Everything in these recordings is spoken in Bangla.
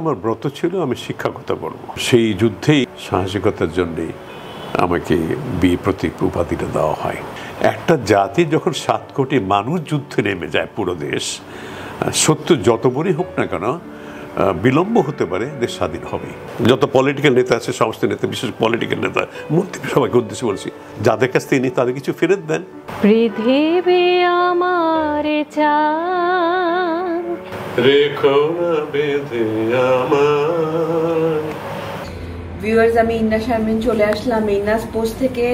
আমার ব্রত ছিল আমি শিক্ষকতা করব। সেই যুদ্ধেই সাহসিকতার জন্যে আমাকে বীর প্রতীক উপাধিটা দেওয়া হয়। একটা জাতি যখন 7 কোটি মানুষ যুদ্ধে নেমে যায়, পুরো দেশ, সত্য যত বড়ই হোক না কেন বিলম্ব হতে পারে, দেশ স্বাধীন হবে। যত পলিটিক্যাল নেতা আছে, সমস্ত নেতা, বিশেষ পলিটিক্যাল নেতা, মন্ত্রী, সবাইকে উদ্দেশ্যে বলছি, যাদের কাছ থেকে তাদের কিছু ফেরত দেন। পৃথিবী আমার চাঁদ রেখো না বেঁধে আমার। ভিউয়ার্স, আমি ইন্না শারমিন চলে আসলাম ইন্নাস পোস্ট থেকে।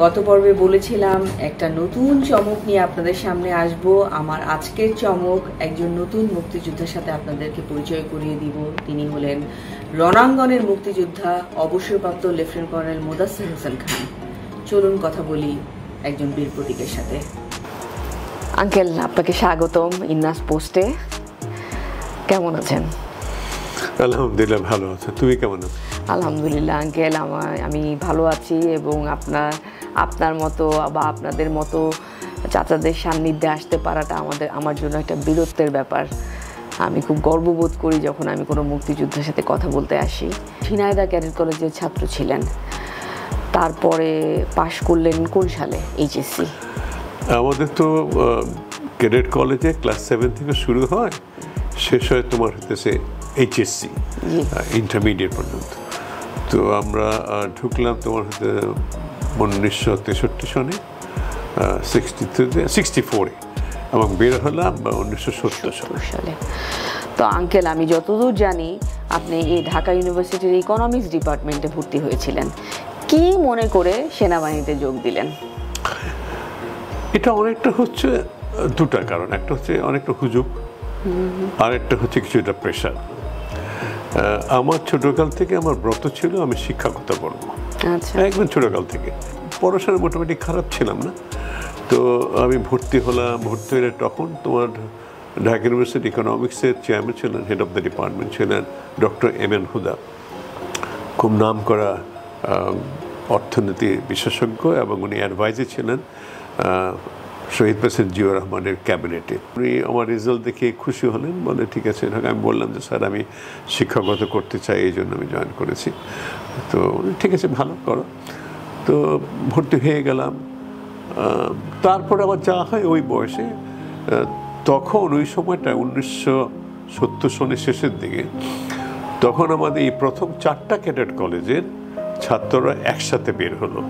গত পর্বে বলেছিলাম একটা নতুন চমক নিয়ে আপনাদের সামনে আসব। আমার আজকের চমক একজন নতুন মুক্তিযোদ্ধার সাথে আপনাদেরকে পরিচয় করিয়ে দিব। তিনি হলেন রণাঙ্গনের মুক্তিযোদ্ধা, অবসরপ্রাপ্ত লেফটেন্যান্ট কর্নেল মোদাচ্ছের হোসেন খান। চলুন কথা বলি একজন বীর প্রতীকের সাথে। আঙ্কেল, আপনাকে স্বাগতম ইন্নাস পোস্টে। কেমন আছেন? আলহামদুলিল্লাহ ভালো আছে। তুমি কেমন আছো? আলহামদুলিল্লাহ আঙ্কেল, আমি ভালো আছি এবং আপনার মতো বা আপনাদের মতো চাচাদের সান্নিধ্যে আসতে পারাটা আমার জন্য একটা বীরত্বের ব্যাপার। আমি খুব গর্ববোধ করি যখন আমি কোনো মুক্তিযুদ্ধের সাথে কথা বলতে আসি। ঝিনাইদহ ক্যাডেট কলেজের ছাত্র ছিলেন, তারপরে পাশ করলেন কোন সালে এইচএসসি? আমাদের তো ক্যাডেট কলেজে ক্লাস 7 থেকে শুরু হয়, শেষ হয় তোমার হতেছে এইচএসসি, ইন্টারমিডিয়েট পর্যন্ত। তো আমরা ঢুকলাম তোমার হতে 1963 সনে, 64-এ, এবং বের হলাম 1970 সালে। তো আঙ্কেল, আমি যতদূর জানি আপনি এই ঢাকা ইউনিভার্সিটির ইকোনমিক্স ডিপার্টমেন্টে ভর্তি হয়েছিলেন। কি মনে করে সেনাবাহিনীতে যোগ দিলেন? এটা অনেকটা হচ্ছে দুটা কারণ। একটা হচ্ছে অনেকটা হুজুগ, আর একটা হচ্ছে কিছুটা প্রেশার। আমার ছোটকাল থেকে আমার ব্রত ছিল আমি শিক্ষকতা করব। একদম ছোটকাল থেকে পড়াশোনা মোটামুটি খারাপ ছিলাম না। তো আমি ভর্তি হলাম। ভর্তি হলে তখন তোমার ঢাকা ইউনিভার্সিটি ইকোনমিক্সের চেয়ারম্যান ছিলেন, হেড অফ দ্য ডিপার্টমেন্ট ছিলেন ডক্টর এম.এন. হুদা, খুব নাম করা অর্থনীতি বিশেষজ্ঞ, এবং উনি অ্যাডভাইজার ছিলেন শহীদ প্রেসিডেন্ট জিয়াউর রহমানের ক্যাবিনেটে। উনি আমার রেজাল্ট দেখে খুশি হলেন, বলে ঠিক আছে। আমি বললাম যে স্যার আমি শিক্ষকতা করতে চাই, এই জন্য আমি জয়েন করেছি। তো ঠিক আছে, ভালো করো। তো ভর্তি হয়ে গেলাম। তারপর আবার যা হয় ওই বয়সে, তখন ওই সময়টা 1970 সনের শেষের দিকে, তখন আমাদের এই প্রথম 4টা ক্যাডেট কলেজের ছাত্ররা একসাথে বের হলো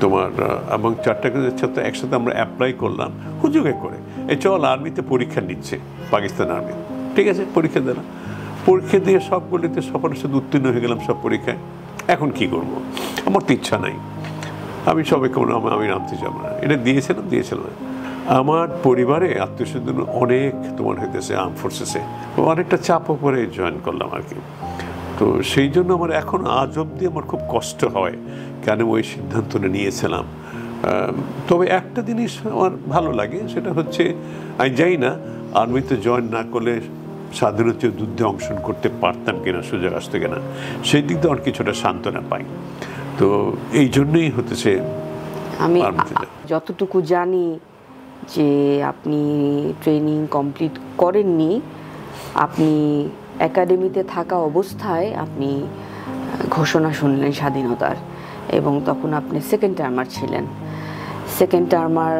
তোমার, এবং 4টা ক্যাডেট ছাত্র একসাথে আমরা অ্যাপ্লাই করলাম হুজুগে করে। এই চল আর্মিতে পরীক্ষা নিচ্ছে, পাকিস্তান আর্মি। ঠিক আছে, পরীক্ষা দিলাম। পরীক্ষা দিয়ে সবগুলিতে সফলের সাথে উত্তীর্ণ হয়ে গেলাম সব পরীক্ষায়। এখন কি করব? আমার তো ইচ্ছা নাই, আমি সবাইকে আমি নামতে যাবো না। এটা দিয়েছিলাম। আমার পরিবারে আত্মীয়স্বজন অনেক তোমার হইতেছে আর্ম ফোর্সেসে, অনেকটা চাপও করে জয়েন করলাম আর কি। তো সেই জন্য আমার এখন আজ অবধি আমার খুব কষ্ট হয় কেন ওই সিদ্ধান্তটা নিয়েছিলাম। তবে একটা জিনিস আমার ভালো লাগে, সেটা হচ্ছে আমি যাই না আর্মিতে জয়েন না করলে স্বাধীনতা যুদ্ধে অংশগ্রহণ করতে পারতাম কিনা, সুযোগ আসতো কিনা, সেই দিক দিয়ে অনেক কিছুটা সান্ত্বনা পাই। তো এই জন্যই হতেছে আমি যতটুকু জানি যে আপনি ট্রেনিং কমপ্লিট করেননি, আপনি একাডেমিতে থাকা অবস্থায় আপনি ঘোষণা শুনলেন স্বাধীনতার, এবং তখন আপনি সেকেন্ড টার্মার ছিলেন। সেকেন্ড টার্মার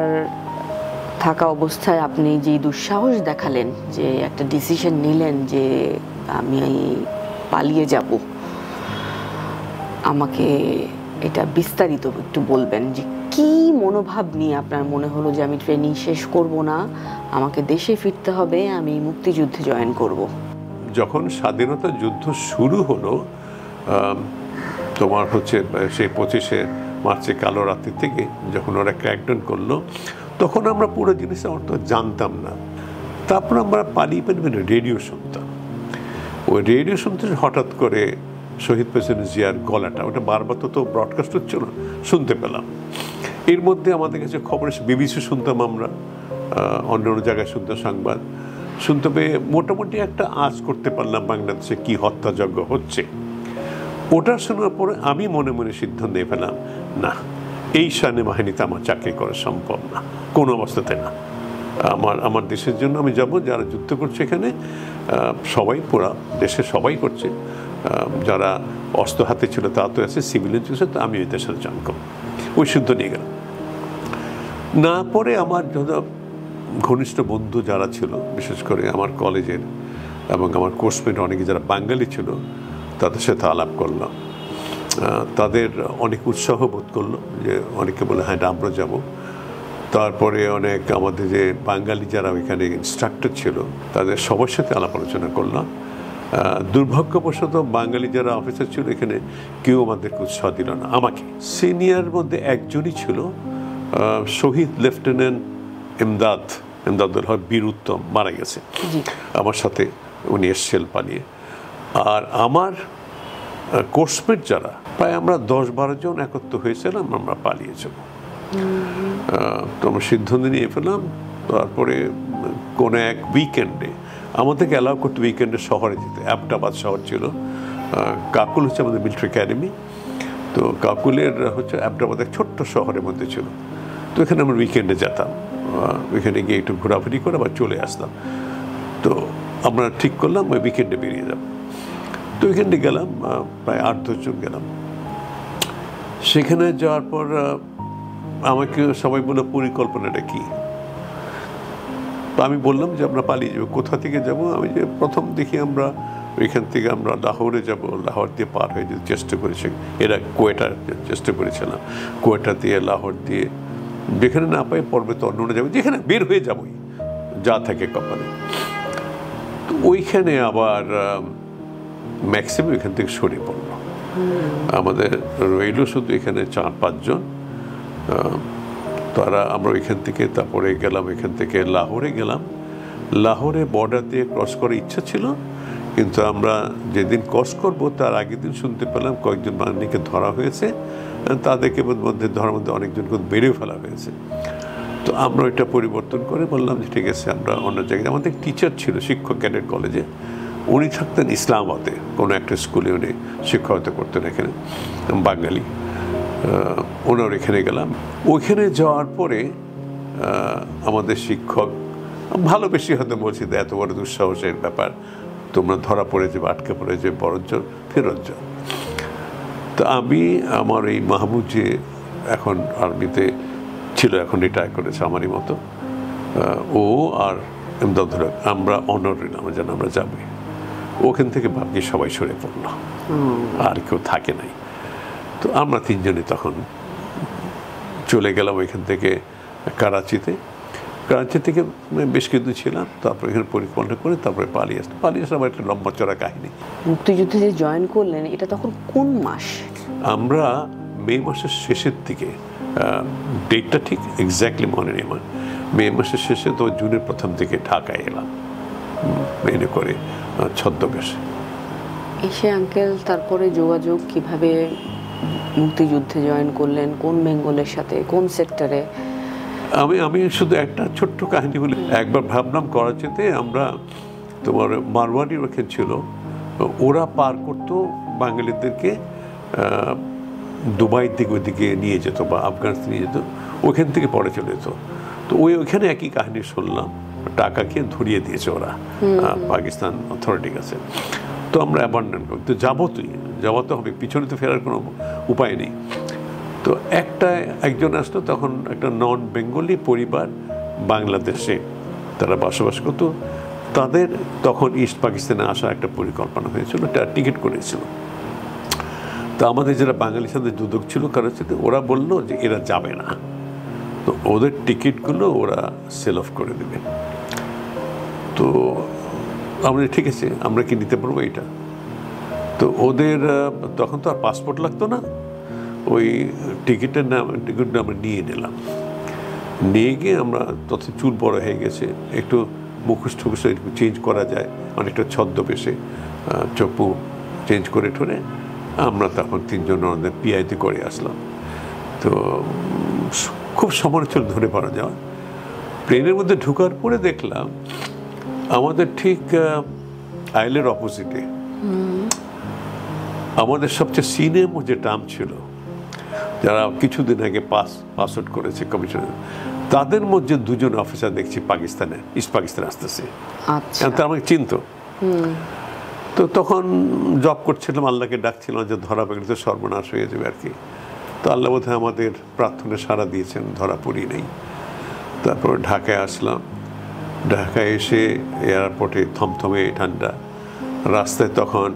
থাকা অবস্থায় আপনি যে দুঃসাহস দেখালেন, যে একটা ডিসিশন নিলেন যে আমি পালিয়ে যাব, আমাকে এটা বিস্তারিত একটু বলবেন যে কি মনোভাব নিয়ে আপনার মনে হলো যে আমি ট্রেনিং শেষ করব না, আমাকে দেশে ফিরতে হবে, আমি মুক্তিযুদ্ধে জয়েন করব? যখন স্বাধীনতা যুদ্ধ শুরু হলো তোমার হচ্ছে সেই 25শে মার্চে কালো রাত্রি থেকে যখন ওরা ক্র্যাকডাউন করলো, তখন আমরা পুরো জিনিসটা অর্থ জানতাম না। তারপর আমরা পালিয়ে রেডিও শুনতাম। ওই রেডিও শুনতে হঠাৎ করে শহীদ প্রেসিডেন্ট জিয়ার গলাটা, ওটা বারবার তো ব্রডকাস্ট হচ্ছিল, শুনতে পেলাম। এর মধ্যে আমাদের কাছে খবর এসে বিবিসি শুনতাম, আমরা অন্য অন্য জায়গায় শুনতাম সংবাদ, শুনতে পেয়ে মোটামুটি একটা আঁচ করতে পারলাম বাংলাদেশে কি হত্যাযজ্ঞ হচ্ছে। ওটা শোনার পরে আমি মনে মনে সিদ্ধান্ত নিয়ে ফেলাম, না, এই সেনাবাহিনীতে আমার চাকরি করা সম্ভব না, কোনো অবস্থাতে না। আমার দেশের জন্য আমি যাব, যারা যুদ্ধ করছে এখানে সবাই, পুরা দেশের সবাই করছে, যারা অস্ত্র হাতে ছিল তা তো আছে, সিভিলিয়ান ছিল, তো আমি ওই দেশের জয়েন করব। ওই সিদ্ধ নিয়ে গেলাম। না পরে আমার ঘনিষ্ঠ বন্ধু যারা ছিল, বিশেষ করে আমার কলেজের এবং আমার কোর্সমেট অনেকে যারা বাঙালি ছিল, তাদের সাথে আলাপ করলাম। তাদের অনেক উৎসাহ বোধ করলো, যে অনেকে বলে হ্যাঁ আমরা যাব। তারপরে অনেক আমাদের যে বাঙালি যারা ওইখানে ইনস্ট্রাক্টর ছিল, তাদের সবার সাথে আলাপ আলোচনা করলাম। দুর্ভাগ্যবশত বাঙালি যারা অফিসার ছিল এখানে কেউ আমাদেরকে উৎসাহ দিল না। আমাকে সিনিয়র মধ্যে একজনই ছিল, শহীদ লেফটেন্যান্ট ইমদাদুল হক বীর উত্তম, মারা গেছে আমার সাথে, উনি এসেছিল পালিয়ে। আর আমার কোর্সমেট যারা প্রায় আমরা 10-12 জন একত্র হয়েছিলাম, আমরা পালিয়ে যাব। তো আমরা সিদ্ধান্ত নিয়ে ফেললাম। তারপরে কোনো এক উইকেন্ডে আমাদেরকে অ্যালাউ করতে, উইকেন্ডে শহরে যেতে। অ্যাবটাবাদ শহর ছিল, কাকুল হচ্ছে আমাদের মিলিটারি একাডেমি, তো কাকুলের হচ্ছে অ্যাবটাবাদ এক ছোট্ট শহরের মধ্যে ছিল। তো এখানে আমরা উইকেন্ডে যেতাম, ওইখানে গিয়ে একটু ঘোরাঘুরি করে আবার চলে আসতাম। তো আমরা ঠিক করলাম ওই উইকেন্ডে বেরিয়ে যাব। তো উইকেন্ডে গেলাম, প্রায় 8-10 জন গেলাম। সেখানে যাওয়ার পর আমাকে সবাই বলল পরিকল্পনাটা কি। তো আমি বললাম যে আমরা পালিয়ে যাবো। কোথা থেকে যাব? আমি যে প্রথম দেখি আমরা ওইখান থেকে আমরা লাহোরে যাব, লাহোর দিয়ে পার হয়ে যেতে চেষ্টা করেছি। এরা কোয়েটার চেষ্টা করেছিলাম, কোয়েটা দিয়ে লাহোর দিয়ে, যেখানে না পাই পর্বতে অন্য যাবে, যেখানে বের হয়ে যাবই, যা থাকে কপালে। তো ওইখানে আবার ম্যাক্সিমাম এখান থেকে সরে পড়লো। আমাদের রইল শুধু এখানে 4-5 জন। তারা আমরা ওইখান থেকে তারপরে গেলাম, এখান থেকে লাহোরে গেলাম। লাহোরে বর্ডার দিয়ে ক্রস করার ইচ্ছা ছিল, কিন্তু আমরা যেদিন ক্রস করবো তার আগের দিন শুনতে পেলাম কয়েকজন বাঙালিকে ধরা হয়েছে, তাদেরকে মধ্যে ধরার মধ্যে অনেকজনকে বেড়েও ফেলা হয়েছে। তো আমরা ওইটা পরিবর্তন করে বললাম যে ঠিক আছে আমরা অন্য জায়গায়। আমাদের টিচার ছিল শিক্ষক ক্যাডেট কলেজে, উনি থাকতেন ইসলামাবাদে কোনো একটা স্কুলে, উনি শিক্ষকতা করতেন এখানে, বাঙালি। ওনার এখানে গেলাম। ওইখানে যাওয়ার পরে আমাদের শিক্ষক ভালো বেশি হয়তো বলছি, এত বড় দুঃসাহসের ব্যাপার, তোমরা ধরা পড়ে যাবে, আটকে পড়ে যাবে, বরঞ্চ ফেরত যাও। তো আমি আমার এই মাহমুদ যে এখন আর্মিতে ছিল, এখন রিটায়ার করেছে আমারই মতো, ও আর ইমদাদুল হক, আমরা অনর নিলাম যেন আমরা যাবো। ওখান থেকে ভাবছি সবাই সরে পড়লো, আর কেউ থাকে নাই। তো আমরা 3 জনই তখন চলে গেলাম ওইখান থেকে করাচিতে। করাচি থেকে বেশ কিছু ছিলাম, তারপর এখানে পরিকল্পনা করে তারপরে পালিয়ে আসলাম। একটা লম্বা চড়া কাহিনী। মুক্তিযুদ্ধে যে জয়েন করলেন, এটা তখন কোন মাস? আমরা মে মাসের শেষের দিকে, ডেটটা ঠিক এক্স্যাক্টলি মনে নেই আমার, মে মাসের শেষে তো জুনের প্রথম দিকে ঢাকায় এলাম, মেনে করে ছদ্মবেশে। এসে আঙ্কেল তারপরে যোগাযোগ কিভাবে, মুক্তিযুদ্ধে জয়েন করলেন কোন বেঙ্গলের সাথে, কোন সেক্টরে? আমি শুধু একটা ছোট্ট কাহিনী বলি। একবার ভাবলাম করাচিতে আমরা, তোমার মারওয়ারি ওখানে ছিল, ওরা পার করতো বাঙালিদেরকে দুবাইয়ের দিকে, ওইদিকে নিয়ে যেত বা আফগানিস্তান নিয়ে যেত, ওখান থেকে পরে চলে যেত। তো ওইখানে একই কাহিনী শুনলাম, টাকা খেয়ে ধরিয়ে দিয়েছে ওরা পাকিস্তান অথরিটির কাছে। তো আমরা অ্যাবান্ডন করি, তো যাবো তো হবে, পিছনে তো ফেরার কোনো উপায় নেই। তো একজন আসতো, তখন একটা নন বেঙ্গলি পরিবার বাংলাদেশে তারা বসবাস করতো, তাদের তখন ইস্ট পাকিস্তানে আসার একটা পরিকল্পনা হয়েছিল, তারা টিকিট করেছিল। তো আমাদের যারা বাঙালির সাথে দুদক ছিল করাচিতে, ওরা বললো যে এরা যাবে না, তো ওদের টিকিটগুলো ওরা সেল অফ করে দেবে। তো আমরা ঠিক আছে, আমরা কি নিতে পারবো এটা? তো ওদের তখন তো আর পাসপোর্ট লাগতো না, ওই টিকিট আমরা নিয়ে নিলাম। নিয়ে গিয়ে আমরা, তত চুল বড় হয়ে গেছে, একটু মুখোশ টুখোশ একটু চেঞ্জ করা যায়, অনেকটা ছদ্মবেশে চপ্পু চেঞ্জ করে ঠোরে আমরা তখন 3 জন আমাদের পিআইতে করে আসলাম। তো খুব সময় ছিল ধরে পারা যাওয়া। প্লেনের মধ্যে ঢোকার পরে দেখলাম আমাদের ঠিক আইলের অপোজিটে আমাদের সবচেয়ে সিনিয়র যে টার্ম ছিল, যারা কিছুদিন আগে পাস আউট করেছে কমিশনার, তাদের মধ্যে দুজন অফিসার দেখছি পাকিস্তানে, ইস্ট পাকিস্তানে আসতেছে। আচ্ছা, তারা আমাকে চিনতো। তো তখন জব করছিলাম, আল্লাহকে ডাকছিলাম যে ধরা পড়লে তো সর্বনাশ হয়ে যাবে আর কি। তো আল্লাহ বোধহয় আমাদের প্রার্থনা সাড়া দিয়েছেন, ধরা পড়ি নেই। তারপর ঢাকায় আসলাম। ঢাকায় এসে এয়ারপোর্টে থমথমে ঠান্ডা, রাস্তায় তখন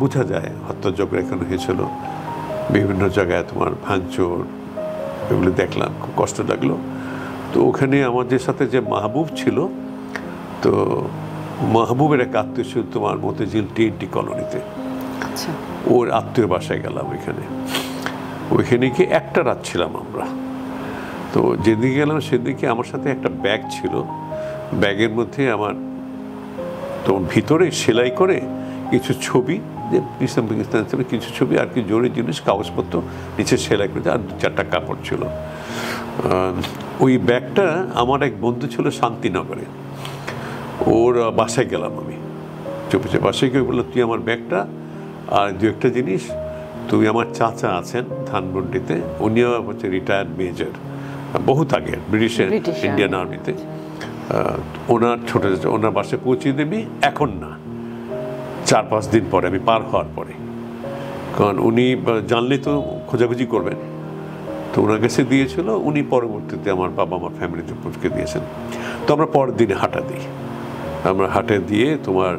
বোঝা যায় হত্যাযজ্ঞ এখানে হয়েছিল, বিভিন্ন জায়গায় তোমার ভাঙচুর, এগুলো দেখলাম, খুব কষ্ট লাগলো। তো ওখানে আমাদের সাথে যে মাহবুব ছিল, তো মাহবুবের এক আত্মীয় ছিল তোমার মতিঝিল TNT কলোনিতে, আচ্ছা, ওর আত্মীয় বাসায় গেলাম ওইখানে গিয়ে একটা রাত ছিলাম আমরা। তো যেদিকে গেলাম সেদিকে আমার সাথে একটা ব্যাগ ছিল, ব্যাগের মধ্যে আমার তখন ভিতরে সেলাই করে কিছু ছবি, যে পাকিস্তান কিছু ছবি আর কি জরুরি জিনিস, কাগজপত্র নিচে সেলাই করে, আর 2-4টা কাপড় ছিল। ওই ব্যাগটা আমার এক বন্ধু ছিল শান্তিনগরে, ওর বাসায় গেলাম আমি, চুপে চুপে বাসায় গিয়ে বললাম তুই আমার ব্যাগটা আর 2-একটা জিনিস, তুই আমার চাচা আছেন ধানমন্ডিতে, উনিও হচ্ছে রিটায়ার্ড মেজর, বহুত আগে ব্রিটিশের ইন্ডিয়ান আর্মিতে, ওনার ছোট চাচা, ওনার বাসায় পৌঁছে দেবি, এখন না 4-5 দিন পরে, আমি পার হওয়ার পরে, কারণ উনি জানলে তো খোঁজাখুঁজি করবেন। তো ওনার কাছে দিয়েছিল, উনি পরবর্তীতে আমার বাবা আমার ফ্যামিলিতে পৌঁছে দিয়েছেন। তো আমরা পরের দিনে হাঁটা দিই, আমরা হাটে দিয়ে তোমার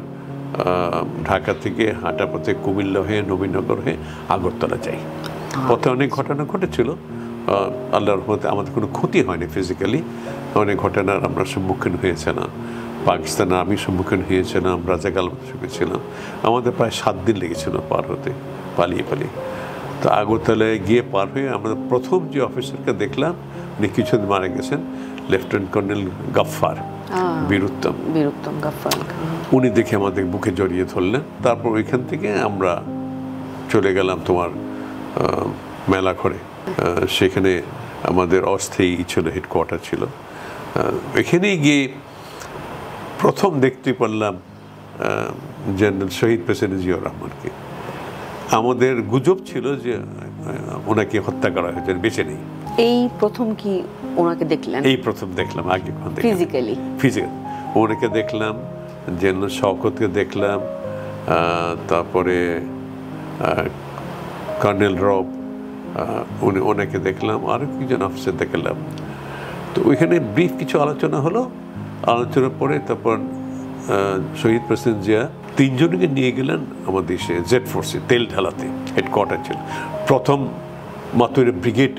ঢাকা থেকে হাঁটা পথে কুমিল্লা হয়ে নবীনগর হয়ে আগরতলা যাই। পথে অনেক ঘটনা ঘটেছিল, আল্লাহর রহমতে আমাদের কোনো ক্ষতি হয়নি ফিজিক্যালি। অনেক ঘটনার আমরা সম্মুখীন হয়েছিলাম, পাকিস্তানে আমি সম্মুখীন হয়েছিলাম, রাজাকাল ছিলাম, আমাদের প্রায় 7 দিন লেগেছিল পার হতে, পালিয়ে। তো আগরতলায় গিয়ে পার হয়ে আমরা প্রথম যে অফিসারকে দেখলাম, উনি কিছুদিন মারা গেছেন, লেফটেন্যান্ট কর্নেল গাফফার, বীরুত্তম গাফফার। উনি দেখে আমাদের বুকে জড়িয়ে ধরলেন। তারপর ওইখান থেকে আমরা চলে গেলাম তোমার মেলাঘরে, সেখানে আমাদের অস্থায়ী ছিল, হেডকোয়ার্টার ছিল। এখানেই গিয়ে প্রথম দেখতে পারলাম জেনারেল শহীদ প্রেসিডেন্ট জিয়াউর রহমানকে। আমাদের গুজব ছিল যে ওনাকে হত্যা করা হয়েছে, বেঁচে নেই। এই প্রথম কি ওনাকে দেখলেন? এই প্রথম দেখলাম, আগে ফিজিক্যালি ওনাকে দেখলাম, জেনারেল শওকতকে দেখলাম, তারপরে কর্নেল রব, ওনাকে দেখলাম, আরও কিছুজন অফিসার দেখলাম। তো ওইখানে ব্রিফ কিছু আলোচনা হলো, আলোচনার পরে তারপর শহীদ প্রেসিডেন্ট জিয়া 3 জনকে নিয়ে গেলেন আমার দেশে জেড ফোর্সে, তেল ঢালাতে, হেডকোয়ার্টার ছিল। প্রথম মাতুরে ব্রিগেড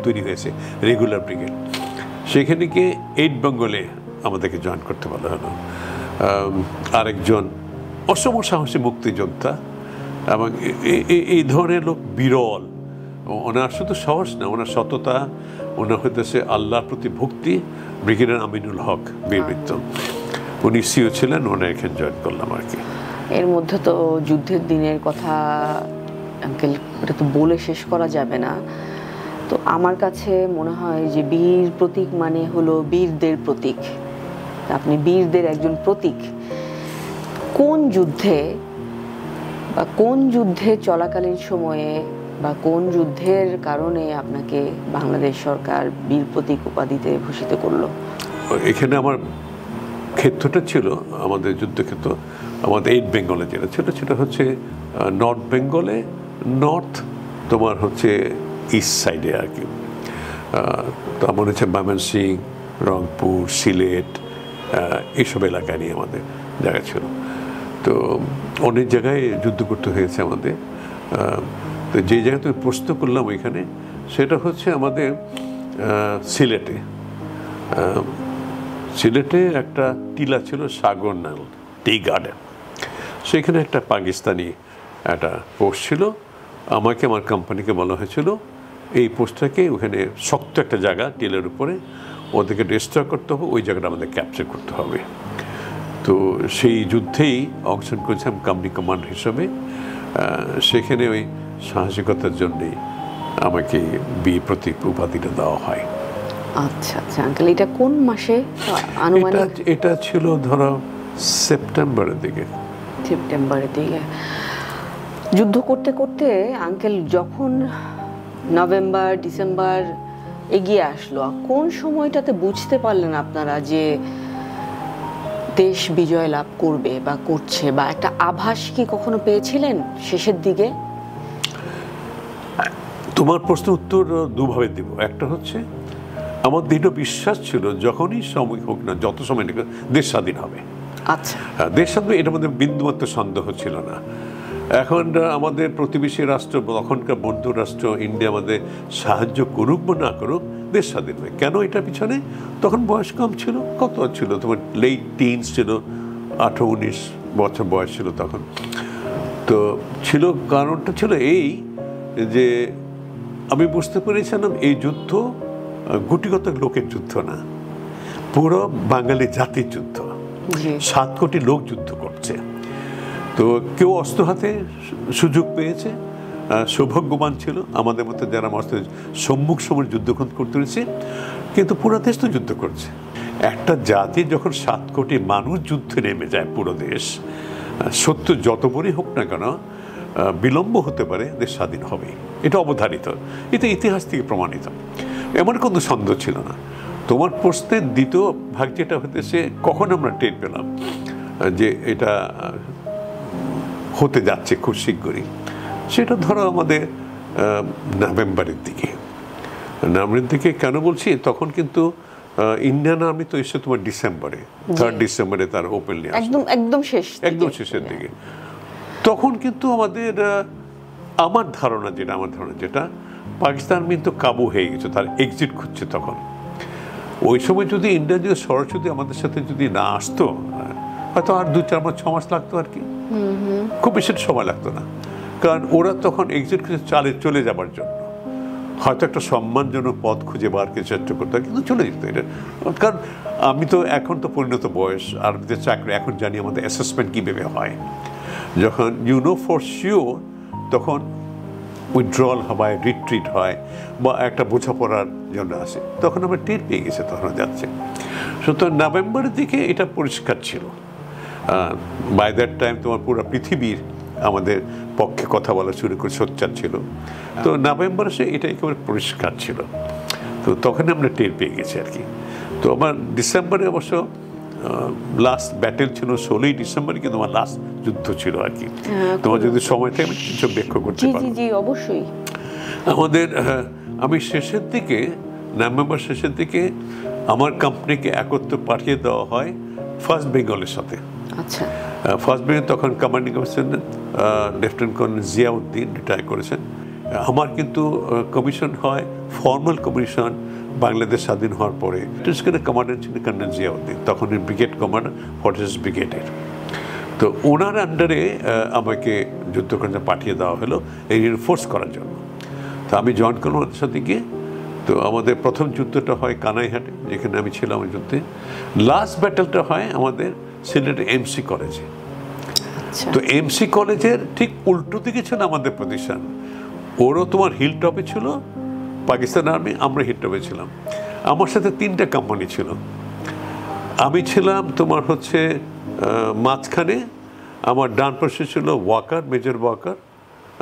তৈরি হয়েছে, রেগুলার ব্রিগেড। সেখানে গিয়ে 8 বেঙ্গলে আমাদেরকে জয়েন করতে বলা হলো। আরেকজন অসম সাহসী মুক্তিযোদ্ধা, এবং এই ধরনের লোক বিরল। ওনার শুধু সাহস না, ওনার সততা, ওনার হইতেছে আল্লাহর প্রতি ভক্তি। ব্রিগেডিয়ার আমিনুল হক, বীরবৃত্ত, উনি সিও ছিলেন, ওনার এখানে জয়েন করলাম আর কি। এর মধ্যে তো যুদ্ধের দিনের কথা আঙ্কেল, এটা তো বলে শেষ করা যাবে না। তো আমার কাছে মনে হয় যে বীর প্রতীক মানে হলো বীরদের প্রতীক, আপনি বীরদের একজন প্রতীক। কোন যুদ্ধে বা কোন যুদ্ধে চলাকালীন সময়ে বা কোন যুদ্ধের কারণে আপনাকে বাংলাদেশ সরকার বীর প্রতীক উপাধিতে ভূষিত করলো? এখানে আমার ক্ষেত্রটা ছিল, আমাদের যুদ্ধক্ষেত্র আমাদের 8 বেঙ্গলে যেটা ছিল, সেটা হচ্ছে নর্থ বেঙ্গলে, নর্থ তোমার হচ্ছে ইস্ট সাইডে আর কি। তারপর হচ্ছে ময়মনসিং, রংপুর, সিলেট, এইসব এলাকা নিয়ে আমাদের জায়গা ছিল। তো অনেক জায়গায় যুদ্ধ করতে হয়েছে আমাদের। তো যে জায়গায় তুমি প্রশ্ন করলাম ওইখানে, সেটা হচ্ছে আমাদের সিলেটে একটা টিলা ছিল, সাগরনাল টি গার্ডেন। সেখানে একটা পাকিস্তানি একটা পোস্ট ছিল। আমাকে আমার কোম্পানিকে বলা হয়েছিল এই পোস্টটাকে ওখানে শক্ত একটা জায়গা টিলের উপরে, ওদেরকে ডিস্ট্রয় করতে হবে, ওই জায়গাটা আমাদের ক্যাপচার করতে হবে। তো সেই যুদ্ধেই অংশগ্রহণ করেছিলাম কোম্পানি কমান্ডার হিসেবে। সেখানে ওই সাহসিকতার জন্যেই আমাকে বীর প্রতীক উপাধিটা দেওয়া হয়। আচ্ছা আচ্ছা আঙ্কেল, এটা কোন মাসে আনুমানিক? এটা ছিল ধরো সেপ্টেম্বরের দিকে। যুদ্ধ করতে করতে আঙ্কেল যখন নভেম্বর ডিসেম্বর এগিয়ে আসলো, কোন সময়টাতে বুঝতে পারলেন আপনারা যে দেশ বিজয় লাভ করবে বা করছে, বা একটা আভাস কি কখনো পেয়েছিলেন শেষের দিকে? তোমার প্রশ্নের উত্তর দুভাবে দেব। একটা হচ্ছে আমার দৃঢ় বিশ্বাস ছিল যখনই সময় হোক না, যত সময় নিক, দেশ স্বাধীন হবে। আচ্ছা, দেশ স্বাধীন, এটার মধ্যে বিন্দুমাত্র সন্দেহ ছিল না। এখন আমাদের প্রতিবেশী রাষ্ট্র, তখনকার বন্ধু রাষ্ট্র ইন্ডিয়া আমাদের সাহায্য করুক বা না করুক, দেশ স্বাধীন হবে। কেন এটার পিছনে? তখন বয়স কম ছিল, কত ছিল তোমার, লেট টিনস ছিল, 18-19 বছর বয়স ছিল তখন। তো ছিল, কারণটা ছিল এই যে আমি বুঝতে পেরেছিলাম এই যুদ্ধ গুটিগত লোকের যুদ্ধ না, পুরো বাঙালি জাতির যুদ্ধ। 7 কোটি লোক যুদ্ধ করছে। তো কেউ অস্ত্র হাতে সুযোগ পেয়েছে, সৌভাগ্যবান ছিল আমাদের মধ্যে যারা অস্ত্র সম্মুখ সময় যুদ্ধ করতে পেরেছে, কিন্তু পুরো দেশ তো যুদ্ধ করছে। একটা জাতি যখন 7 কোটি মানুষ যুদ্ধে নেমে যায়, পুরো দেশ, সত্য যত বড়ই হোক না কেন, বিলম্ব হতে পারে, দেশ স্বাধীন হবে, এটা অবধারিত, এটা ইতিহাস থেকে প্রমাণিত, এমন কোনো সন্দেহ ছিল না। তোমার প্রশ্নের দ্বিতীয় ভাগ যেটা হতেছে কখন আমরা টের পেলাম যে এটা হতে যাচ্ছে খুব শীঘ্রই, সেটা ধরো আমাদের নভেম্বরের দিকে। নভেম্বরের দিকে কেন বলছি, তখন কিন্তু ইন্ডিয়ান আর্মি তো এসে তোমার ডিসেম্বরে, 3 ডিসেম্বরে তার ওপেনলি একদম শেষের দিকে। তখন কিন্তু আমার ধারণা যেটা পাকিস্তান কিন্তু কাবু হয়ে গেছে, তার এক্সিট খুঁজছে তখন। ওই সময় যদি ইন্ডিয়া যদি সরাসরি আমাদের সাথে যদি না আসতো, হয়তো আর 2-4 মাস 6 মাস লাগতো আর কি, খুব বেশি সময় লাগতো না। কারণ ওরা তখন এক্সিট খুঁজে চলে যাবার জন্য হয়তো একটা সম্মানজনক পথ খুঁজে বার করে চেষ্টা করতো, কিন্তু চলে যেত এটা। কারণ আমি তো এখন তো পরিণত বয়স, আর্মিতে চাকরি, এখন জানি আমাদের অ্যাসেসমেন্ট কীভাবে হয়। যখন ফর শিওর তখন উইথড্রল হয়, রিট্রিট হয়, বা একটা বোঝাপড়ার জন্য আসে, তখন আমরা টের পেয়ে গেছে তখন যাচ্ছে। সুতরাং নভেম্বরের দিকে এটা পরিষ্কার ছিল। বাই দ্যাট টাইম তোমার পুরো পৃথিবীর আমাদের পক্ষে কথা বলা শুরু করে সোচ্চার ছিল। তো নভেম্বরে এটা একেবারে পরিষ্কার ছিল, তো তখন আমরা টের পেয়ে গেছি আর কি। তো আমার ডিসেম্বরে অবশ্য লাস্ট ব্যাটেল ছিল 16ই ডিসেম্বরে, কিন্তু আমার লাস্ট যুদ্ধ ছিল আর কি। তোমার যদি সময় থাকে আমি কিছু ব্যাখ্যা করতে পারি। জি অবশ্যই। আমাদের আমি শেষের দিকে, নভেম্বর শেষের দিকে আমার কোম্পানিকে একত্র পাঠিয়ে দেওয়া হয় ফার্স্ট বেঙ্গলের সাথে। আচ্ছা, ফার্স্ট বেঙ্গল তখন commanding officer lieutenant colonel Ziauddin retire করেছেন। আমার কিন্তু কমিশন হয়, ফর্মাল কমিশন বাংলাদেশ স্বাধীন হওয়ার পরে। কমান্ডার ছিলেন কর্নেল জিয়াউদ্দিন, তখন ব্রিগেড কমান্ডার 46 ব্রিগেডের। তো ওনার আন্ডারে আমাকে যুদ্ধক্ষেত্রে পাঠিয়ে দেওয়া হলো এই রিনফোর্স করার জন্য। তো আমি জয়েন করলাম ওদের সাথে গিয়ে। তো আমাদের প্রথম যুদ্ধটা হয় কানাইহাটে, যেখানে আমি ছিলাম ওই যুদ্ধে। লাস্ট ব্যাটেলটা হয় আমাদের সিলেটের এমসি কলেজে। তো এমসি কলেজের ঠিক উল্টো দিকে ছিল আমাদের পজিশন। ওরও তোমার হিল টপে ছিল পাকিস্তান আর্মি, আমরা হিল টপে ছিলাম। আমার সাথে 3টা কোম্পানি ছিল। আমি ছিলাম তোমার হচ্ছে মাঝখানে, আমার ডান পাশে ছিল ওয়াকার, মেজর ওয়াকার,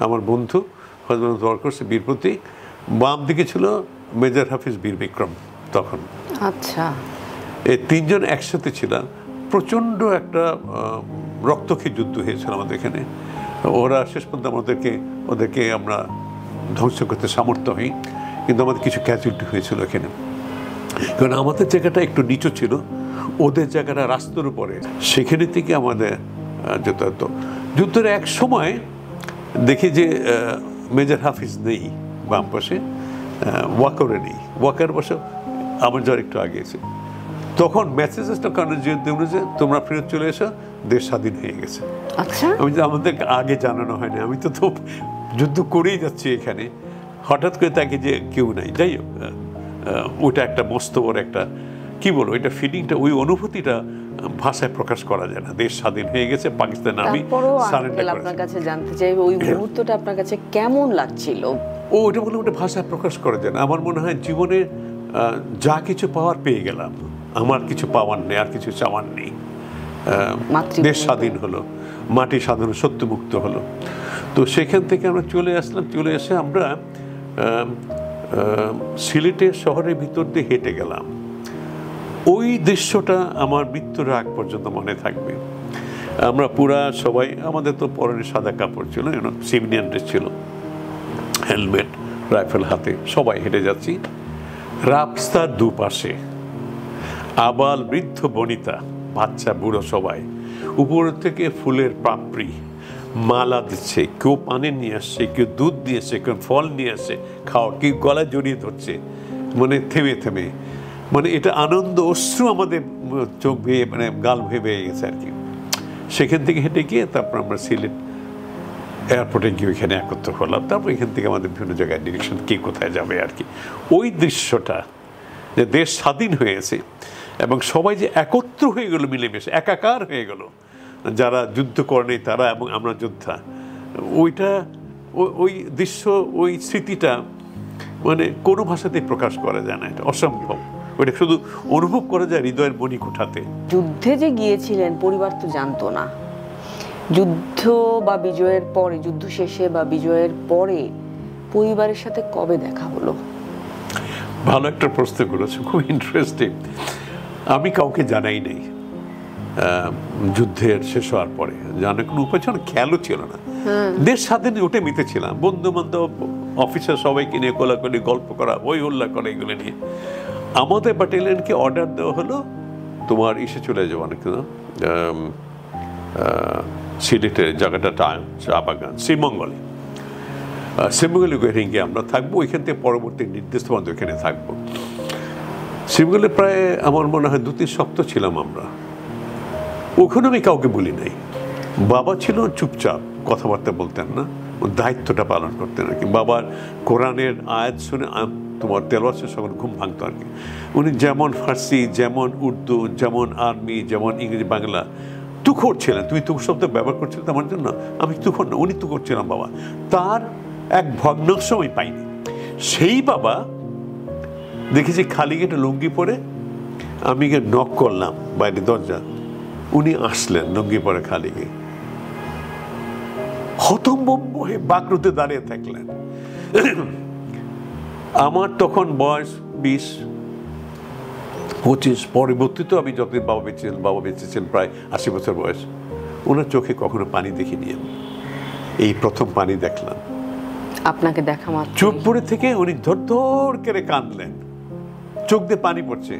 আমার বন্ধু হজরত ওয়াকার বীর প্রতীক। বাম দিকে ছিল মেজর হাফিজ বীর বিক্রম তখন। আচ্ছা, এই 3 জন একসাথে ছিলাম। প্রচণ্ড একটা রক্তক্ষয়ী যুদ্ধ হয়েছিল আমাদের এখানে। ওরা শেষ পর্যন্ত ওদেরকে আমরা ধ্বংস করতে সামর্থ্য হই, কিন্তু আমাদের কিছু ক্যাজুয়ালিটি হয়েছিল এখানে। কারণ আমাদের জায়গাটা একটু নিচু ছিল, ওদের জায়গাটা রাস্তার উপরে, সেখানে থেকে আমাদের যেতে হতো। যুদ্ধের এক সময় দেখি যে মেজর হাফিজ নেই বাম পাশে, ওয়াকারে নেই, ওয়াকার বসে আমার যাওয়ার একটু আগে এসে। তখন মেসেজটা কারণ যে তোমরা ফেরত চলে এসো, দেশ স্বাধীন হয়ে গেছে। আচ্ছা, আমি যে আমাদের আগে জানানো হয়নি, আমি তো যুদ্ধ করেই যাচ্ছি এখানে, হঠাৎ করে তাকে যে কেউ নাই। যাই হোক, ওইটা একটা মস্ত বড় একটা কি বলবো, এটা ফিলিংটা, ওই অনুভূতিটা ভাষায় প্রকাশ করা যায় না। দেশ স্বাধীন হয়ে গেছে, পাকিস্তান আর্মি সারেন্ডার করেছে। আপনার কাছে জানতে চাই ওই মুহূর্তটা আপনার কাছে কেমন লাগছিল? ওইটা বলে ওটা ভাষায় প্রকাশ করা যায় না। আমার মনে হয় জীবনে যা কিছু পাওয়ার পেয়ে গেলাম, আমার কিছু পাওয়ার নেই, আর কিছু চাওয়ার নেই। দেশ স্বাধীন হলো, মাটি স্বাধীন, সত্যমুক্ত হলো। তো সেখান থেকে আমরা চলে আসলাম। চলে এসে আমরা সিলেটের শহরের ভিতর দিয়ে হেঁটে গেলাম। ওই দৃশ্যটা আমার মৃত্যুর আগ পর্যন্ত মনে থাকবে। আমরা পুরা সবাই, আমাদের তো পরনে সাদা কাপড় ছিল, সিভিলিয়ান ড্রেস ছিল, হেলমেট, রাইফেল হাতে, সবাই হেঁটে যাচ্ছি। রাস্তার দুপাশে আবাল বৃদ্ধ বনিতা, বাচ্চা বুড়ো সবাই উপর থেকে ফুলের পাপড়ি মালা দিচ্ছে, কেউ পানি নিয়ে আসছে, কেউ দুধ নিয়ে আসছে, কেউ ফল নিয়ে আসছে, খাওয়া, কেউ গলায় জড়িয়ে ধরছে, মানে থেমে থেমে, মানে এটা আনন্দ অশ্রু আমাদের চোখ ভেয়ে, মানে গাল ভেয়ে গেছে আর কি। সেখান থেকে হেঁটে গিয়ে তারপর আমরা সিলেট এয়ারপোর্টে গিয়ে ওইখানে একত্র হলাম। তারপর এখান থেকে আমাদের বিভিন্ন জায়গায় ডিরেকশন, কে কোথায় যাবে আর কি। ওই দৃশ্যটা, যে দেশ স্বাধীন হয়েছে এবং সবাই যে একত্র হয়ে গেল, মিলেমিশে একাকার হয়ে গেল, যারা যুদ্ধ করেনি তারা এবং আমরা যোদ্ধা, ওইটা, ওই দৃশ্য, ওই স্মৃতিটা মানে কোনো ভাষাতেই প্রকাশ করা যায় না, এটা অসম্ভব। ওইটা শুধু অনুভব করা যায় হৃদয়ের মণিকুঠাতে। যুদ্ধে যে গিয়েছিলেন পরিবার তো জানতো না, যুদ্ধ বা বিজয়ের পরে, যুদ্ধ শেষে বা বিজয়ের পরে পরিবারের সাথে কবে দেখা হলো? ভালো একটা প্রশ্ন করেছো, খুব ইন্টারেস্টিং। আমি কাউকে জানাই নেই যুদ্ধের শেষ হওয়ার পরে, জানার কোনো উপায় ছিল না, খেয়ালও ছিল না। দেশ স্বাধীন ওঠে মিতেছিলাম, বন্ধু বান্ধব, অফিসার সবাইকে নিয়ে কোলাকুলি, গল্প করা, বই হল্লা করা, এগুলো নিয়ে। আমাদের ব্যাটালিয়নকে অর্ডার দেওয়া হলো তোমার ইসে চলে যাওয়া, অনেক সিলেটের জায়গাটা চা বাগান, শ্রীমঙ্গলে। শ্রীমঙ্গলে গিয়ে আমরা থাকবো, ওইখান থেকে পরবর্তী নির্দেশ পর্যন্ত ওইখানে থাকবো। শ্রীমঙ্গলে প্রায় আমার মনে হয় 2-3 সপ্তাহ ছিলাম আমরা। ওখানে আমি কাউকে বলি নাই। বাবা ছিল চুপচাপ, কথাবার্তা বলতেন না, ও দায়িত্বটা পালন করতেন আর কি। বাবার কোরআনের আয়াত শুনে তোমার তেলাওয়াত শেষে যখন ঘুম ভাঙতো আর কি। উনি যেমন ফার্সি, যেমন উর্দু, যেমন আরবি, যেমন ইংরেজি, বাংলা, তুখোর ছিলেন। তুমি তুখোর শব্দ ব্যবহার করছিলে আমার জন্য, আমি তুখোর না, উনি তুখোর ছিলাম বাবা। তার এক ভগ্নাংশ আমি পাইনি। সেই বাবা দেখেছি খালি গেটে লুঙ্গি পরে, আমি গিয়ে নক করলাম বাইরে দরজা, উনি আসলেন লুঙ্গি পরে খালি গিয়ে, হতভম্ব হয়ে বাকরুতে দাঁড়িয়ে থাকলেন। আমার তখন বয়স 20-25, পরবর্তীতে আমি যতদিন বাবা বেঁচেছিলেন প্রায় 80 বছর বয়স, ওনার চোখে কখনো পানি দেখিনি আমি, এই প্রথম পানি দেখলাম। আপনাকে দেখা মাত্র চুপ পড়ে থেকে উনি ধর ধর করে কাঁদলেন, চোখ দিয়ে পানি পড়ছে,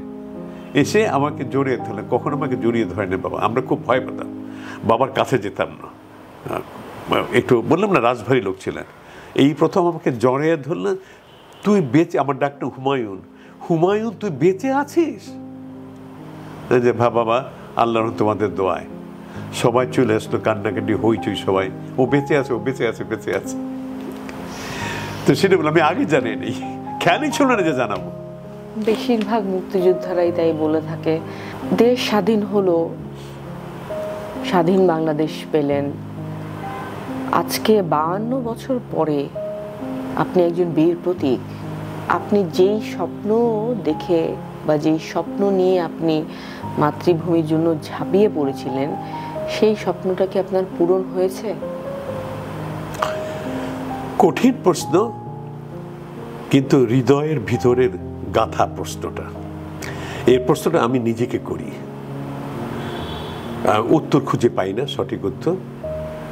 এসে আমাকে জড়িয়ে ধরলেন। কখনো আমাকে জড়িয়ে ধরেনি বাবা, আমরা খুব ভয় পেতাম, বাবার কাছে যেতাম না, একটু বললাম না রাজভারী লোক ছিলেন। এই প্রথম আমাকে জড়িয়ে ধরলেন, তুই বেঁচে, আমার ডাকটা হুমায়ুন, হুমায়ুন তুই বেঁচে আছিস? যে বাবা আল্লাহর তোমাদের দোয়ায়। সবাই চলে আসলো, কান্নাকাটি হইচই, সবাই ও বেঁচে আছে, ও বেঁচে আছে, বেঁচে আছে। তো সেটা বলে আমি আগে জানি নেই, খেয়ালই ছিল না যে জানাবো। বেশিরভাগ মুক্তিযোদ্ধারাই তাই বলে থাকে, দেশ স্বাধীন হলো, স্বাধীন বাংলাদেশ পেলেন, আজকে 52 বছর পরে আপনি একজন বীর প্রতীক। আপনি যেই স্বপ্ন দেখে বা যেই স্বপ্ন নিয়ে আপনি মাতৃভূমির জন্য ঝাঁপিয়ে পড়েছিলেন, সেই স্বপ্নটা কি আপনার পূরণ হয়েছে? কঠিন প্রশ্ন, কিন্তু হৃদয়ের ভিতরের গাথা প্রশ্নটা, এই প্রশ্নটা আমি নিজেকে করি, উত্তর খুঁজে পাই না, সঠিক উত্তর।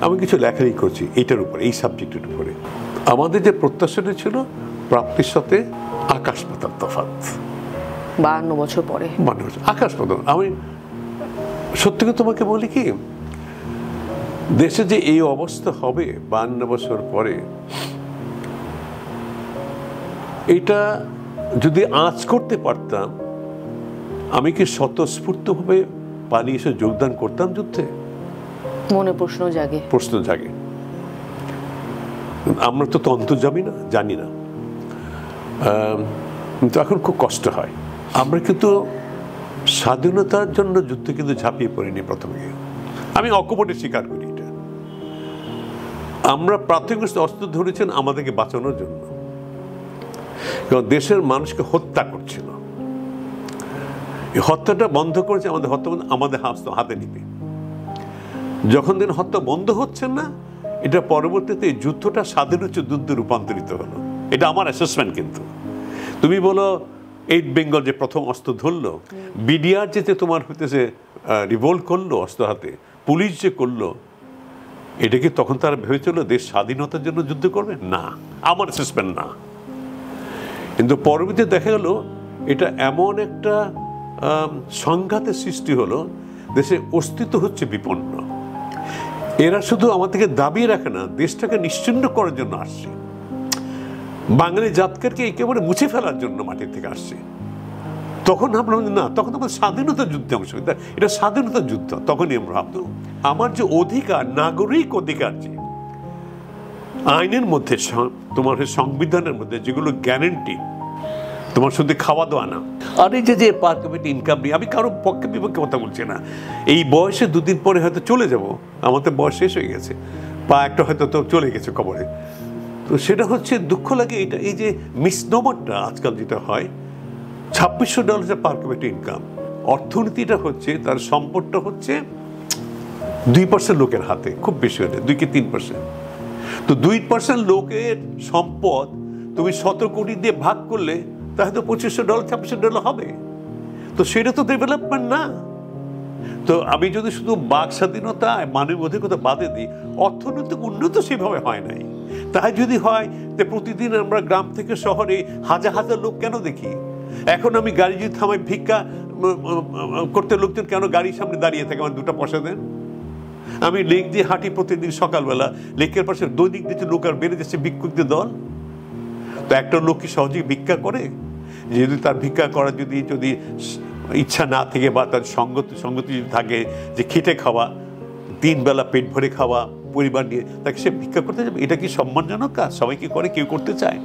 আমি কিছু লেখালেখি করছি এটার উপরে, এই সাবজেক্টের উপরে। আমাদের যে প্রত্যাশাটা ছিল, প্রাপ্তির সাথে আকাশ পাতাল তফাৎ। 52 বছর পরে আকাশ পাতাল। আমি সত্যি কথা তোমাকে বলি কি, দেশে যে এই অবস্থা হবে 52 বছর পরে, এটা যদি আঁচ করতে পারতাম, আমি কি স্বতঃস্ফূর্তভাবে পালিয়ে এসে যোগদান করতাম যুদ্ধে? মনে প্রশ্ন জাগে। আমরা তো অন্তর্যামী না, জানি না, কিন্তু এখন খুব কষ্ট হয়। আমরা কিন্তু স্বাধীনতার জন্য যুদ্ধে কিন্তু ঝাঁপিয়ে পড়িনি প্রথমে, আমি অকপটে স্বীকার করি এটা। আমরা প্রাথমিক অস্ত্র ধরেছেন আমাদেরকে বাঁচানোর জন্য, কারণ দেশের মানুষকে হত্যা করছিল। এই হত্যাটা বন্ধ করেছে আমাদের হত্যা, আমাদের হাতে নিবে। যখন দিন হত্যা বন্ধ হচ্ছে না, এটা পরবর্তীতে যুদ্ধটা স্বাধীন যুদ্ধে রূপান্তরিত হলো। এটা আমার অ্যাসেসমেন্ট। কিন্তু তুমি বলো 8 বেঙ্গল যে প্রথম অস্ত্র ধরলো, বিডিআর যেতে তোমার হইতেছে রিভোল্ট করলো অস্ত্র হাতে, পুলিশ যে করলো, এটা কি তখন তারা ভেবেছিল দেশ স্বাধীনতার জন্য যুদ্ধ করবে? না, আমার অ্যাসেসমেন্ট না। কিন্তু পরবর্তীতে দেখা গেল এটা এমন একটা সংঘাতের সৃষ্টি হলো, দেশের অস্তিত্ব হচ্ছে বিপন্ন। এরা শুধু আমার থেকে দাবি রাখে না, দেশটাকে নিশ্চিহ্ন করার জন্য আসছে, বাঙালি জাতকারকে একেবারে মুছে ফেলার জন্য মাটির থেকে আসছে। তখন ভাবলাম না, তখন আমার স্বাধীনতার যুদ্ধে অংশ, এটা স্বাধীনতার যুদ্ধ। তখনই আমরা ভাবতাম আমার যে অধিকার, নাগরিক অধিকার, যে আইনের মধ্যে, তোমার সংবিধানের মধ্যে যেগুলো গ্যারেন্টি, তোমার শুধু খাওয়া দাওয়া না, আর এই যে পার ক্যাপিটা ইনকাম নিয়ে, আমি কারো পক্ষে বিপক্ষে কথা বলছি না। এই বয়সে 2 দিন পরে হয়তো চলে যাব, আমাদের বয়স শেষ হয়ে গেছে, পা একটা হয়তো তো চলে গেছে কবরে। তো সেটা হচ্ছে দুঃখ লাগে এটা, এই যে মিসনোমারটা আজকাল যেটা হয়, $2600 পার ক্যাপিটা ইনকাম, অর্থনীতিটা হচ্ছে, তার সম্পদটা হচ্ছে 2% লোকের হাতে, খুব বেশি হলে 2 কি 3%। তো 2% লোকের সম্পদ তুমি 17 কোটি দিয়ে ভাগ করলে তাহলে তো $2500 $2600 হবে। তো সেটা তো ডেভেলপমেন্ট না। তো আমি যদি শুধু বাক স্বাধীনতা, মানবিক অধিকারতা বাদে দিই, অর্থনৈতিক উন্নত সেভাবে হয় নাই। তাই যদি হয় যে প্রতিদিন আমরা গ্রাম থেকে শহরে হাজার হাজার লোক কেন দেখি? এখন আমি গাড়ি যদি থামাই, ভিক্ষা করতে লোকজন কেন গাড়ির সামনে দাঁড়িয়ে থাকে, আমার 2টা পয়সা দেন। আমি লেক দিয়ে হাঁটি প্রতিদিন সকালবেলা, লেকের পাশে দৈনিক দিচ্ছে লোক আর বেড়ে যাচ্ছে ভিক্ষুকদের দল। তো একটা লোক কি সহজেই ভিক্ষা করে? যদি তার ভিক্ষা করার যদি ইচ্ছা না থেকে, বা তার সঙ্গতি যদি থাকে যে খেটে খাওয়া, 3 বেলা পেট ভরে খাওয়া পরিবার নিয়ে, তাকে সে ভিক্ষা করতে যাবে? এটা কি সম্মানজনক কাজ? সবাই কি করে? কেউ করতে চায়?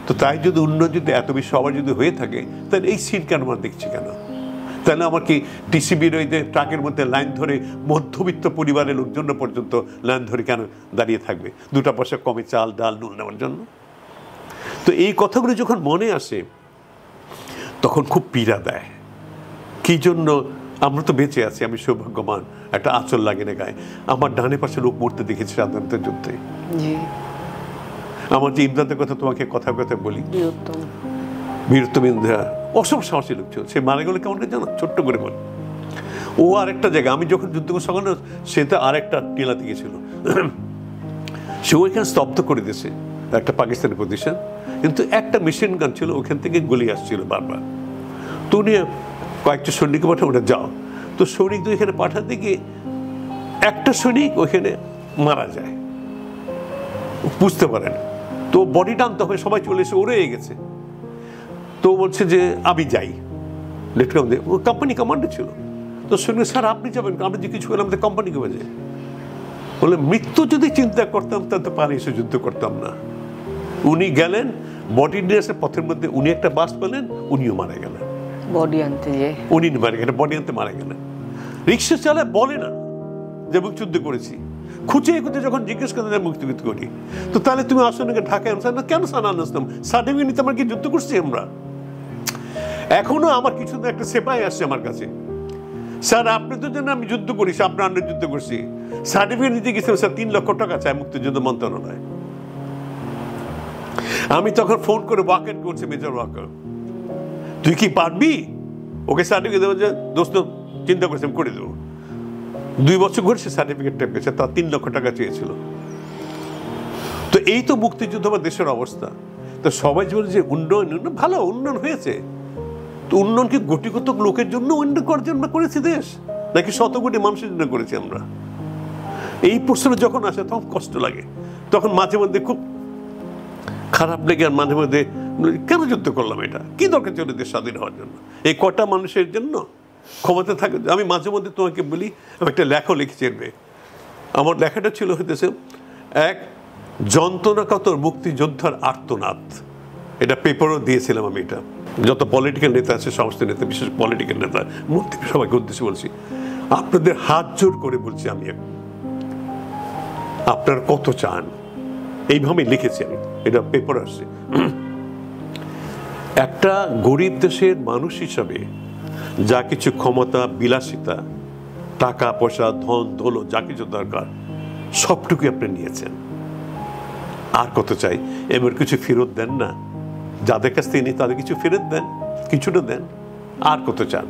তো তাই যদি উন্নয়ন যদি এত বেশি সবার যদি হয়ে থাকে, তাহলে এই সিন কেন আমরা দেখছি কেন? তাহলে আমার কি টিসিবির ওই যে ট্রাকের মধ্যে লাইন ধরে মধ্যবিত্ত পরিবারের লোকজন পর্যন্ত লাইন ধরে কেন দাঁড়িয়ে থাকবে 2টা পয়সা কমে চাল ডাল নুন নেওয়ার জন্য? তো এই কথাগুলো যখন মনে আসে তখন খুব পীড়া দেয়। কি জন্য আমরা তো বেঁচে আছি, আমি সৌভাগ্যবান, একটা আঁচল লাগে না গায়ে। আমার ডানে পাশে লোক মরতে দেখেছি স্বাধীনতার যুদ্ধে। আমার যে ইমদাদের কথা তোমাকে কথা বলি, বীরত্তম ইন্দিরা অসম সাহসী লোক ছিল। সে মারা গেলে কেমন জানো? ছোট্ট করে বলি, ও আরেকটা জায়গা, আমি যখন যুদ্ধ সকালে সেটা আরেকটা টিলাতে গেছিল, সে ওইখানে স্তব্ধ করে দিয়েছে একটা পাকিস্তানি পজিশন, কিন্তু একটা মেশিন গান ছিল, ওখান থেকে গুলি আসছিল বারবার। তো উনি কয়েকটা সৈনিককে পাঠা, ওটা যাও। তো সৈনিকদের এখানে পাঠাতে গিয়ে একটা সৈনিক ওইখানে মারা যায়, বুঝতে পারেন। তো বডি টানতে হবে, সবাই চলে এসে ওরে গেছে। তো বলছে যে আমি যাই, লেফটেন্যান্ট ও কোম্পানি কমান্ডার ছিল। তো সৈনিক, স্যার আপনি যাবেন? আমি যে কিছু করলাম, কোম্পানি কমে যায়। বলে মৃত্যু যদি চিন্তা করতাম তাহলে তো পারে এসে যুদ্ধ করতাম না। উনি গেলেন বডি নিয়ে আসে, পথের মধ্যে উনি একটা বাস পেলেন, উনিও মারা গেলেন। বডি আনতে যে উনি মারা গেলেন, বডি আনতে মারা গেলেন। রিক্সা চালায় বলে না যে মুখ যুদ্ধ করেছি, খুঁচিয়ে খুঁজে যখন জিজ্ঞেস করতে মুক্তিযুদ্ধ করি। তো তাহলে তুমি আসো নাকি ঢাকায়? কেন সানা আসতাম? সার্টিফিকেট নিতে আমরা কি যুদ্ধ করছি? আমরা এখনো আমার কিছু একটা সেপাই আসছে আমার কাছে, স্যার আপনাদের জন্য আমি যুদ্ধ করেছি, আপনার আন্ডারে যুদ্ধ করছি, সার্টিফিকেট নিতে গেছিলাম স্যার, 3 লক্ষ টাকা চায় মুক্তিযুদ্ধ মন্ত্রণালয়। আমি তখন ফোন করে ওয়াকেট করছি, মেজর ওয়াকার, তুই কি পারবি ওকে সার্টিফিকেট দেবো? যে দোস্ত চিন্তা করছি আমি করে দেবো। 2 বছর ঘুরছে, সার্টিফিকেটটা পেয়েছে, তার 3 লক্ষ টাকা চেয়েছিল। তো এই তো মুক্তিযুদ্ধ বা দেশের অবস্থা। তো সবাই বলে যে উন্নয়ন, ভালো উন্নয়ন হয়েছে, তো উন্নয়ন কি কোটিগত লোকের জন্য উন্নয়ন করার জন্য করেছি দেশ, নাকি শত কোটি মানুষের জন্য করেছি আমরা? এই প্রশ্ন যখন আসে তখন কষ্ট লাগে, তখন মাঝে মধ্যে খুব খারাপ লেগে, আর মাঝে মধ্যে কেন যুদ্ধ করলাম, এটা কি দরকার ছিল দেশ স্বাধীন হওয়ার জন্য? এই কটা মানুষের জন্য ক্ষমতা থাকে। আমি মাঝে মধ্যে তোমাকে বলি, আমি একটা লেখা লিখেছি, আমার লেখাটা ছিল হইতেছে এক যন্ত্রণাকাতর মুক্তিযোদ্ধার আর্তনাদ। এটা পেপারও দিয়েছিলাম আমি। এটা যত পলিটিক্যাল নেতা আছে, সমস্ত নেতা, বিশেষ পলিটিক্যাল নেতা, মন্ত্রী, সবাইকে উদ্দেশ্যে বলছি, আপনাদের হাত জোর করে বলছি, আমি আপনারা কত চান, এইভাবে লিখেছি আমি, এটা পেপার আসছে। একটা গরিব দেশের মানুষ হিসাবে যা কিছু ক্ষমতা, বিলাসিতা, টাকা পয়সা, ধন দৌলত, যা কিছু দরকার সবটুকু আপনি নিয়েছেন, আর কত চাই? এবার কিছু ফেরত দেন না, যাদের কাছ থেকে নিই তাদের কিছু ফেরত দেন, কিছুটা দেন, আর কত চান?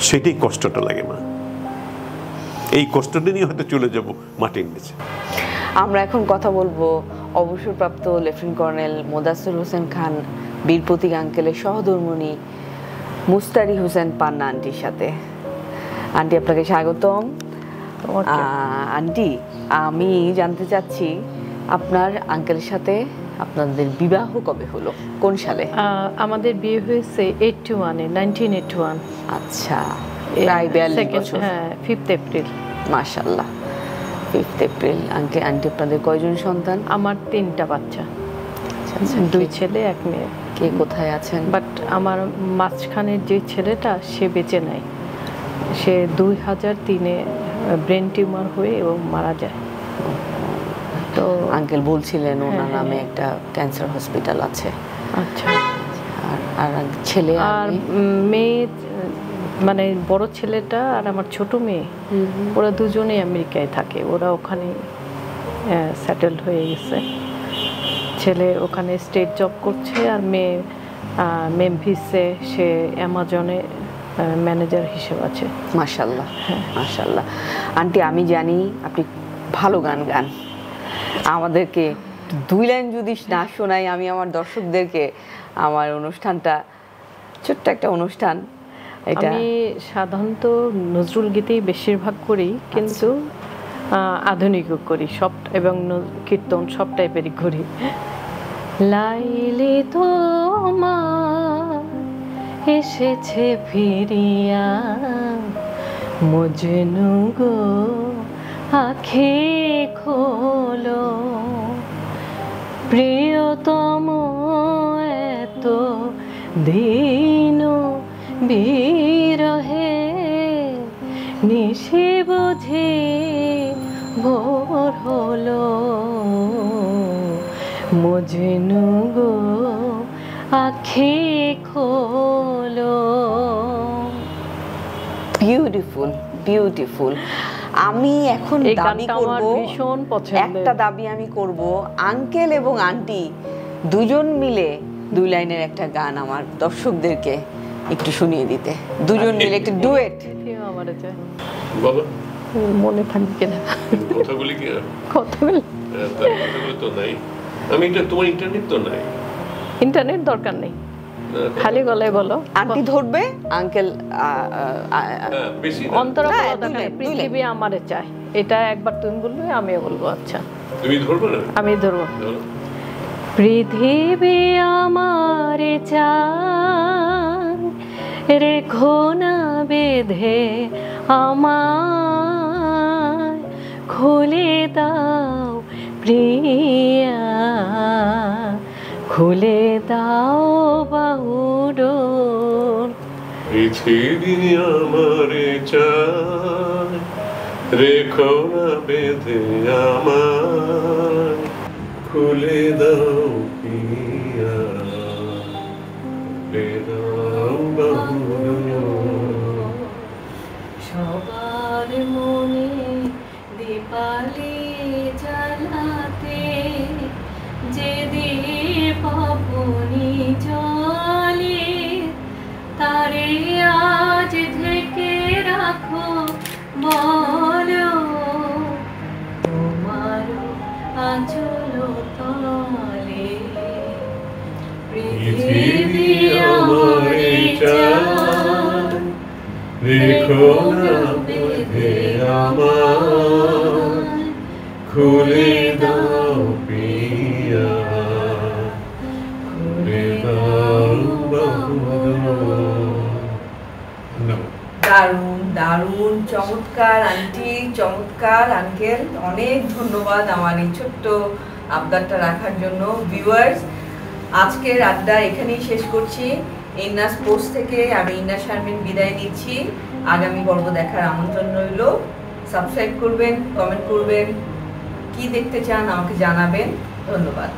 সেটাই কষ্টটা লাগে মা। এই কষ্টটা নিয়ে হয়তো চলে যাব মাটির নিচে। আমরা এখন কথা বলবো অবসরপ্রাপ্ত লেফটেন্যান্ট কর্নেল মোদাসের হোসেন খান বীর প্রতীক আঙ্কেলের সহধর্মিণী মুস্তারি হোসেন পান্না আন্টির সাথে। আন্টি, আপনাকে স্বাগতম। আন্টি, আমি জানতে চাচ্ছি আপনার আঙ্কেলের সাথে আপনাদের বিবাহ কবে হলো, কোন সালে? আমাদের বিয়ে হয়েছে 1981। আচ্ছা, প্রায় 42 বছর। হ্যাঁ, 5 এপ্রিল। মাশাআল্লাহ, 5 এপ্রিল। আন্টি, আপনাদের কয়জন সন্তান? আমার 3টা বাচ্চা, আচ্ছা, 2 ছেলে 1 মেয়ে। কে কোথায় আছেন? বাট আমার মাঝখানের যে ছেলেটা সে বেঁচে নাই। সে 2003-এ ব্রেন টিউমার হয়ে এবং মারা যায়। তো আঙ্কেল বলছিলেন ওনার নামে একটা ক্যান্সার হসপিটাল আছে। আচ্ছা। আর ছেলে আর মেয়ে, মানে বড় ছেলেটা আর আমার ছোট মেয়ে, ওরা দুজনেই আমেরিকায় থাকে। ওরা ওখানে সেটেলড হয়ে গেছে। ছেলে ওখানে স্টেট জব করছে, আর মেয়ে মেমফিসে সে অ্যামাজনে ম্যানেজার হিসেবে আছে। মাশাআল্লাহ, মাশাআল্লাহ। আন্টি, আমি জানি আপনি ভালো গান গান, আমাদেরকে 2 লাইন যদি না শোনাই, আমি আমার দর্শকদেরকে, আমার অনুষ্ঠানটা ছোট্ট একটা অনুষ্ঠান, এটা আমি সাধারণত নজরুল গীতেই বেশিরভাগ করি, কিন্তু আধুনিকও করি সব, এবং কীর্তন সব টাইপেরই করি। লাইলে তোমার এসেছে ফিরিয়া, মজনু গো আঁখি খোলো, প্রিয়তম এত দিন বিরহে, নিশি বুঝি ভোর হলো, মজনু গো আঁখি খোলো। Beautiful, beautiful. আমি এখন দাবি করব, ভীষণ পছন্দের একটা দাবি আমি করব, আঙ্কেল এবং আন্টি দুজন মিলে 2 লাইনের একটা গান আমার দর্শকদেরকে একটু শুনিয়ে দিতে, দুজন মিলে একটা ডুয়েট। আমার চাই বাবা, মনে থাকবে কিনা কথাগুলি কি? কথাগুলি তো নাই। আমি তোমার ইন্টারনেট তো নাই। ইন্টারনেট দরকার নেই, খালি গলায় বলো। আন্টি ধরবে, আঙ্কেল অন্তর পৃথিবী আমারে চায়, এটা একবার তুমি বলবে, আমিও বলবো। আচ্ছা, তুমি ধরবে না? আমি ধরবো। পৃথিবী আমারে চায়, রেখো না বেঁধে আমায়, খুলে দাও প্রিয়া, খুলে দাও বাহুডোর। পৃথিবী আমারে চায়, রেখো না বেঁধে আমায়, খুলে দাও প্রিয়া, খুলে দাও বাহুডোর। সবার মনে দীপালি জ্বালাতে, যে দীপ আপনি জ্বলে, তারে আজ ঢেকে রাখো, বলো তোমার আঁচল তলে। পৃথিবী আমারে চায়, রেখো না বেঁধে আমায়, খুলে দাও প্রিয়া, খুলে দাও বাহুডোর। দারুণ দারুণ, চমৎকার আন্টি, চমৎকার আঙ্কেল। অনেক ধন্যবাদ আমার এই ছোট্ট আবদারটা রাখার জন্য। ভিউয়ার্স, আজকের আড্ডা এখানেই শেষ করছি। ইন্নাস পোস্ট থেকে আমি ইন্না শারমিন বিদায় নিচ্ছি। আগামী পর্ব দেখার আমন্ত্রণ রইল। সাবস্ক্রাইব করবেন, কমেন্ট করবেন, কি দেখতে চান আমাকে জানাবেন। ধন্যবাদ।